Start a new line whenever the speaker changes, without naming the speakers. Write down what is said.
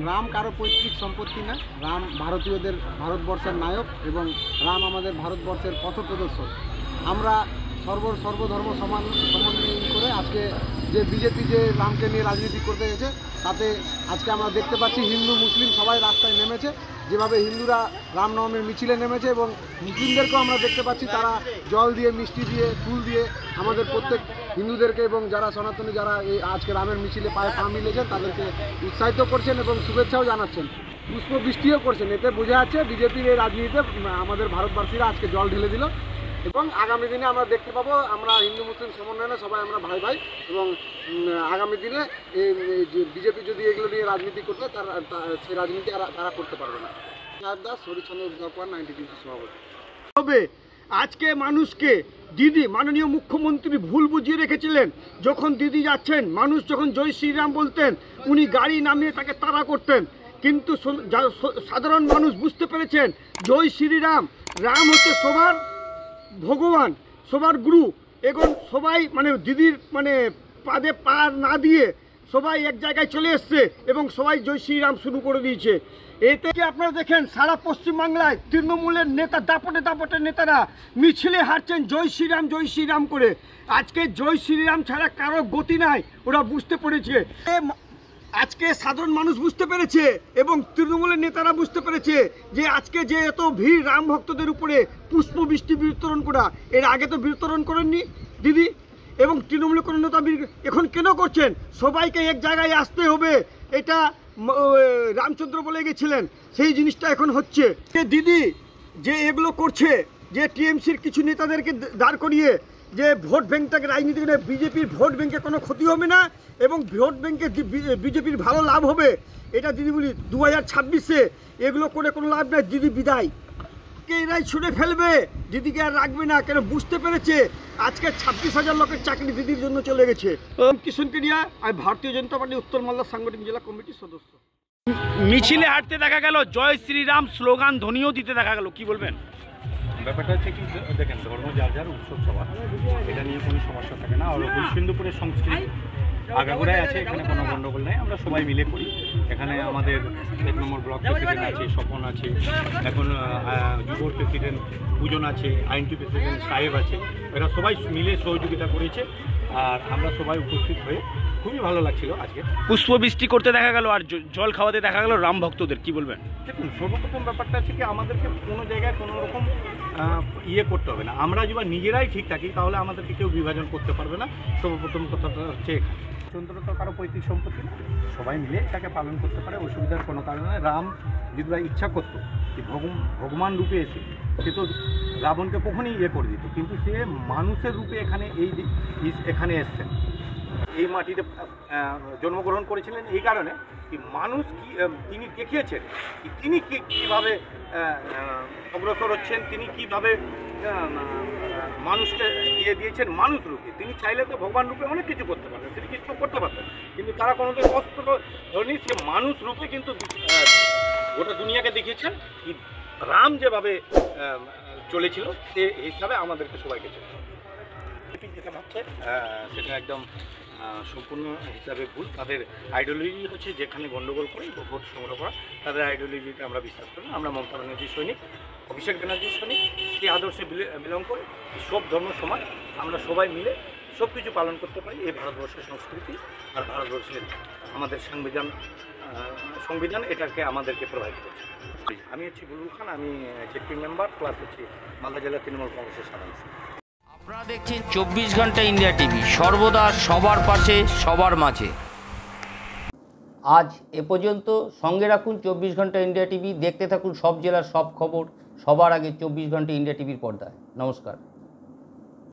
রাম কারো পৈতৃক সম্পত্তি না। রাম ভারতীয়দের, ভারতবর্ষের নায়ক এবং রাম আমাদের ভারতবর্ষের পথপ্রদর্শক। আমরা সর্বধর্ম সমন্বয় করে আজকে যে বিজেপি যে রামকে নিয়ে রাজনীতি করতে গেছে, তাতে আজকে আমরা দেখতে পাচ্ছি হিন্দু মুসলিম সবাই রাস্তায় নেমেছে। যেভাবে হিন্দুরা রামনবমীর মিছিলে নেমেছে এবং মুসলিমদেরকেও আমরা দেখতে পাচ্ছি তারা জল দিয়ে, মিষ্টি দিয়ে, ফুল দিয়ে আমাদের প্রত্যেক হিন্দুদেরকে এবং যারা সনাতনী, যারা এই আজকে রামের মিছিলে পায়ে পা মিলেছেন তাদেরকে উৎসাহিত করছেন এবং শুভেচ্ছাও জানাচ্ছেন, পুষ্পবৃষ্টিও করছেন। এতে বোঝা যাচ্ছে বিজেপির এই রাজনীতিতে আমাদের ভারতবাসীরা আজকে জল ঢেলে দিল এবং আগামী দিনে আমরা দেখতে পাবো আমরা হিন্দু মুসলিম সমন্বয়ে সবাই আমরা ভাই ভাই। এবং আগামী দিনে বিজেপি যদি এগুলো নিয়ে রাজনীতি করতে সেই রাজনীতি তারা করতে পারবে না। দাস, হরিচন্দ্র 90 সভাপতি
হবে। আজকে মানুষকে দিদি মাননীয় মুখ্যমন্ত্রী ভুল বুঝিয়ে রেখেছিলেন। যখন দিদি যাচ্ছেন, মানুষ যখন জয় শ্রীরাম বলতেন, উনি গাড়ি নামিয়ে তাকে তাড়া করতেন। কিন্তু সাধারণ মানুষ বুঝতে পেরেছেন জয় শ্রীরাম, রাম হচ্ছে সবার ভগবান, সবার গুরু। এখন সবাই দিদির পাদে পা না দিয়ে সবাই এক জায়গায় চলে এসছে এবং সবাই জয় শ্রীরাম শুরু করে দিয়েছে। এতে কি আপনারা দেখেন সারা পশ্চিমবাংলায় তৃণমূলের নেতা, দাপটে নেতারা মিছিলে হাঁটছেন জয় শ্রীরাম করে। আজকে জয় শ্রীরাম ছাড়া কারো গতি নাই, ওরা বুঝতে পেরেছে। আজকে সাধারণ মানুষ বুঝতে পেরেছে এবং তৃণমূলের নেতারা বুঝতে পেরেছে যে আজকে যে এত ভিড় রাম ভক্তদের উপরে পুষ্পবৃষ্টি বিতরণ করা, এর আগে তো বিতরণ করেননি দিদি এবং তৃণমূলের কোনো নেতা এখন কেন করছেন? সবাইকে এক জায়গায় আসতে হবে, এটা রামচন্দ্র বলে গেছিলেন, সেই জিনিসটা এখন হচ্ছে। দিদি যে এগুলো করছে, যে টিএমসির কিছু নেতাদেরকে দাঁড় করিয়ে যে ভোট ব্যাংকটাকে রাজনীতি করে, বিজেপির ভোট ব্যাংকে কোনো ক্ষতি হবে না এবং ভোট ব্যাংকে বিজেপির ভালো লাভ হবে, এটা দিদি বলি 2026-এ এগুলো করে কোনো লাভ নাই। দিদি বিদায়, এরাই ছুড়ে ফেলবে, দিদিকে আর রাখবে না। কেন বুঝতে পেরেছে আজকে 26,000 লোকের চাকরি দিদির জন্য চলে গেছে। কিষণ কেডিয়া, আমি ভারতীয় জনতা পার্টি উত্তর মালদা সাংগঠনিক জেলা কমিটির সদস্য।
মিছিলে হাঁটতে দেখা গেল, জয় শ্রীরাম স্লোগান ধ্বনিও দিতে দেখা গেল, কি বলবেন?
ব্যাপারটা হচ্ছে কি, দেখেন ধর্ম যার যার, উৎসব সবার, এটা নিয়ে কোনো সমস্যা থাকে না। আর সিন্ধুপুরের সংস্কৃতি আগাগোড়ায় আছে, এখানে কোনো গণ্ডগোল নেই, আমরা সবাই মিলে করি। এখানে আমাদের 1 নম্বর ব্লক প্রেসিডেন্ট আছে, স্বপন আছে, এখন যুবর প্রেসিডেন্ট পূজন আছে, আইনটি প্রেসিডেন্ট সাহেব আছে, এরা সবাই মিলে সহযোগিতা করেছে আর আমরা সবাই উপস্থিত হয়ে খুবই ভালো লাগছিল আজকে।
পুষ্পবৃষ্টি করতে দেখা গেল আর জল খাওয়াতে দেখা গেল রাম ভক্তদের, কি বলবেন?
দেখুন, সর্বপ্রথম ব্যাপারটা হচ্ছে কি, আমাদেরকে কোনো জায়গায় কোনো রকম করতে হবে না। আমরা যদি নিজেরাই ঠিক থাকি তাহলে আমাদেরকে কেউ বিভাজন করতে পারবে না। সর্বপ্রথম কথাটা হচ্ছে চন্দ্র তো কারো পৈতৃক সম্পত্তি না, সবাই মিলে এটাকে পালন করতে পারে, অসুবিধার কোনো কারণ নেই। রাম যদি ইচ্ছা করতো যে ভগবান রূপে এসে, সে তো রাবণকে কখনই করে দিত, কিন্তু সে মানুষের রূপে এখানে এসছেন, এই মাটিতে জন্মগ্রহণ করেছিলেন। এই কারণে কি মানুষ তিনি দেখিয়েছেন তিনি কীভাবে অগ্রসর হচ্ছেন, তিনি কীভাবে মানুষকে দিয়েছেন মানুষ রূপে। তিনি চাইলে তো ভগবান রূপে অনেক কিছু করতে পারতেন, শ্রীকৃষ্ণ করতে পারতেন, কিন্তু তারা কোনোদিন অস্ত্র ধরেনি। সে মানুষ রূপে কিন্তু গোটা দুনিয়াকে দেখিয়েছেন কি রাম যেভাবে চলেছিল, সে হিসাবে আমাদেরকে সবাইকে চলতে হবে। যেটা ভাবছে সেটা একদম সম্পূর্ণ হিসাবে ভুল। তাদের আইডিওলজি হচ্ছে যেখানে গণ্ডগোল করে ভোট সংগ্রহ করা, তাদের আইডিওলজিতে আমরা বিশ্বাস করি না। আমরা মমতা ব্যানার্জির সৈনিক, অভিষেক ব্যানার্জির সৈনিক, সেই আদর্শে বিলং করে সব ধর্ম সমাজ, আমরা সবাই মিলে সব কিছু পালন করতে পারি। এই ভারতবর্ষের সংস্কৃতি আর ভারতবর্ষের আমাদের সংবিধান এটাকে আমাদেরকে প্রভাবিত করছে। আমি হচ্ছি বুলবুল খান, আমি জেপি মেম্বার প্লাস হচ্ছি মালদা জেলা তৃণমূল কংগ্রেসের সাধারণ।
আপনারা দেখছেন 24 ঘন্টা ইন্ডিয়া টিভি, সর্বদা সবার পাশে সবার মাঝে। আজ এ পর্যন্ত। সঙ্গে রাখুন 24 ঘন্টা ইন্ডিয়া টিভি, দেখতে থাকুন সব জেলার সব খবর সবার আগে 24 ঘন্টা ইন্ডিয়া টিভির পর্দায়। নমস্কার।